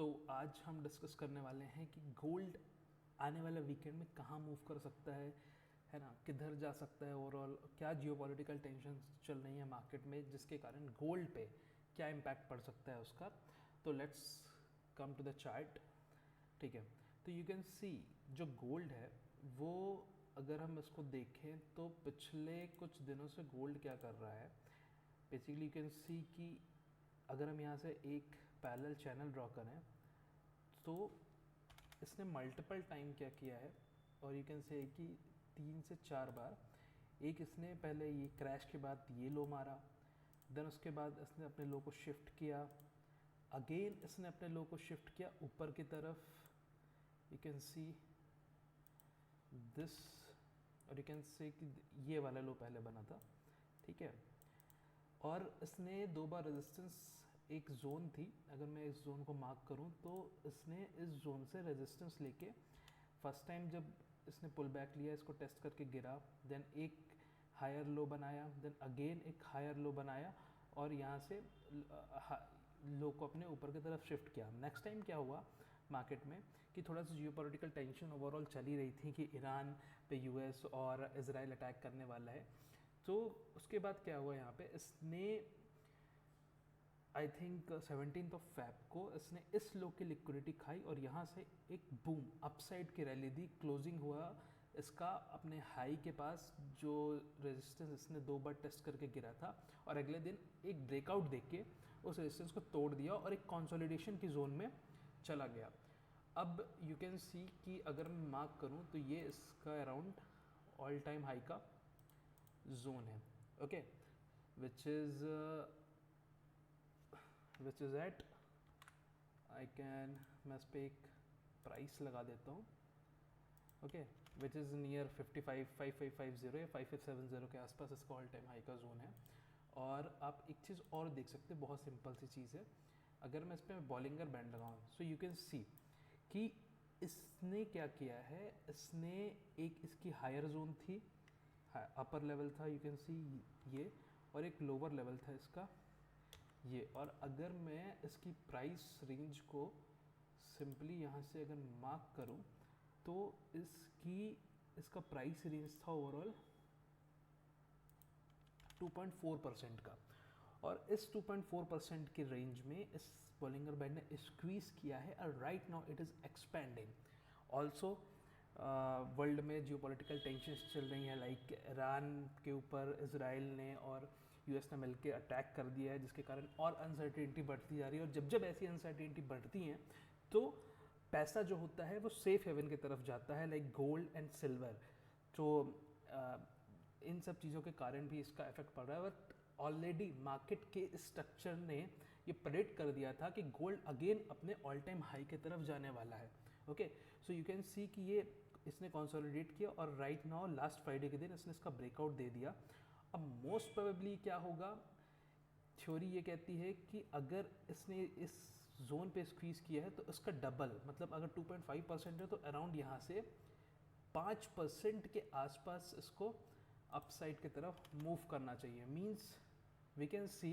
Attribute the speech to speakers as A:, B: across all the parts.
A: तो आज हम डिस्कस करने वाले हैं कि गोल्ड आने वाले वीकेंड में कहाँ मूव कर सकता है ना, किधर जा सकता है, ओवरऑल क्या जियोपॉलिटिकल टेंशन चल रही है मार्केट में जिसके कारण गोल्ड पे क्या इम्पैक्ट पड़ सकता है उसका। तो let's come to the chart. ठीक है, तो यू कैन सी जो गोल्ड है वो, अगर हम इसको देखें तो पिछले कुछ दिनों से गोल्ड क्या कर रहा है, बेसिकली यू कैन सी कि अगर हम यहाँ से एक पैरेलल चैनल ड्रॉ करें तो इसने मल्टीपल टाइम क्या किया है, और यू कैन से कि 3 से 4 बार। एक इसने पहले ये क्रैश के बाद ये लो मारा, देन उसके बाद इसने अपने लो को शिफ्ट किया, अगेन इसने अपने लो को शिफ्ट किया ऊपर की तरफ, यू कैन सी दिस, और यू कैन से कि ये वाला लो पहले बना था। ठीक है, और इसने 2 बार रेजिस्टेंस, एक जोन थी, अगर मैं इस जोन को मार्क करूं तो इसने इस जोन से रेजिस्टेंस लेके फर्स्ट टाइम जब इसने पुल बैक लिया, इसको टेस्ट करके गिरा, देन एक हायर लो बनाया, देन अगेन एक हायर लो बनाया, और यहाँ से लो को अपने ऊपर की तरफ शिफ्ट किया। नेक्स्ट टाइम क्या हुआ मार्केट में कि थोड़ा सा जियोपॉलिटिकल टेंशन ओवरऑल चली रही थी कि ईरान पे यूएस और इजराइल अटैक करने वाला है। तो उसके बाद क्या हुआ, यहाँ पे इसने आई थिंक 17 फेब को इसने इस लो की लिक्विडिटी खाई और यहाँ से एक बूम अपसाइड की रैली दी, क्लोजिंग हुआ इसका अपने हाई के पास जो रेजिस्टेंस इसने 2 बार टेस्ट करके गिरा था, और अगले दिन एक ब्रेकआउट देख के उस रेजिस्टेंस को तोड़ दिया और एक कंसोलिडेशन की जोन में चला गया। अब यू कैन सी कि अगर मैं मार्क करूँ तो ये इसका अराउंड ऑल टाइम हाई का जोन है, okay, which is at, I can, मैं इस पर एक प्राइस लगा देता हूँ, ओके, विच इज़ नियर 5550 या 5570 के आसपास इसका ऑल टाइम हाई का जोन है। और आप एक चीज़ और देख सकते हैं, बहुत सिंपल सी चीज़ है, अगर मैं इस पर बॉलिंगर बैंड लगाऊँ सो यू कैन सी कि इसने क्या किया है, इसने एक इसकी हायर जोन थी, अपर लेवल था, यू कैन सी ये, और एक लोअर लेवल था इसका ये। और अगर मैं इसकी प्राइस रेंज को सिंपली यहाँ से अगर मार्क करूँ तो इसका प्राइस रेंज था ओवरऑल 2.4% का, और इस 2.4% की रेंज में इस बॉलिंगर बैंड ने स्क्वीज किया है, और right now it is expanding. Also world में जियोपॉलिटिकल टेंशंस चल रही हैं, लाइक ईरान के ऊपर इजराइल ने और यूएस ने मिलकर अटैक कर दिया है, जिसके कारण और अनसर्टेनिटी बढ़ती जा रही है, और जब जब ऐसी अनसर्टेनिटी बढ़ती हैं तो पैसा जो होता है वो सेफ हेवन की तरफ जाता है, लाइक गोल्ड एंड सिल्वर। तो इन सब चीज़ों के कारण भी इसका इफेक्ट पड़ रहा है, बट ऑलरेडी मार्केट के स्ट्रक्चर ने ये प्रेडिक्ट कर दिया था कि गोल्ड अगेन अपने ऑल टाइम हाई की तरफ जाने वाला है। Okay, so you can see कि ये इसने कंसोलिडेट किया, और राइट नाउ लास्ट फ्राइडे के दिन इसने इसका ब्रेकआउट दे दिया। अब मोस्ट प्रोबेबली क्या होगा, थ्योरी ये कहती है कि अगर इसने इस जोन पे स्क्वीज किया है तो इसका डबल, मतलब अगर 2.5% है तो अराउंड यहाँ से 5% के आसपास इसको अपसाइड की तरफ मूव करना चाहिए। Means we can see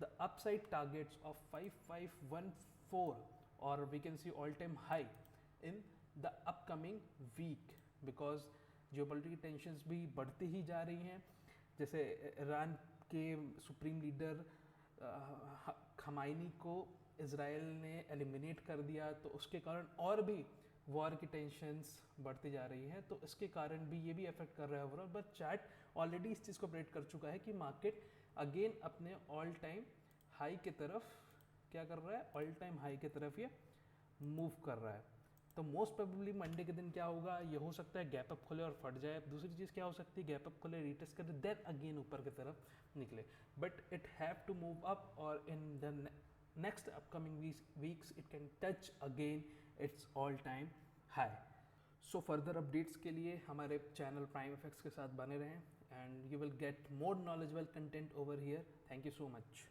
A: the upside targets of 5514, और we can see all time high in the upcoming week, because geopolitical tensions भी बढ़ती ही जा रही हैं। जैसे ईरान के सुप्रीम लीडर खमाइनी को इजराइल ने एलिमिनेट कर दिया, तो उसके कारण और भी वॉर की टेंशंस बढ़ती जा रही हैं, तो इसके कारण भी ये भी अफेक्ट कर रहा है ओवरऑल। बट चार्ट ऑलरेडी इस चीज़ को प्रेडिक्ट कर चुका है कि मार्केट अगेन अपने ऑल टाइम हाई की तरफ क्या कर रहा है, ऑल टाइम हाई की तरफ ये मूव कर रहा है। तो मोस्ट प्रोबेबली मंडे के दिन क्या होगा, ये हो सकता है गैप अप खुले और फट जाए। दूसरी चीज़ क्या हो सकती है, गैप अप खुले, रीटेस्ट करे, देन अगेन ऊपर की तरफ निकले, but it have to move up, और in the next upcoming weeks it can touch again its all time high. So further updates के लिए हमारे चैनल प्राइम एफेक्ट्स के साथ बने रहें, and you will get more knowledgeable content over here. Thank you so much.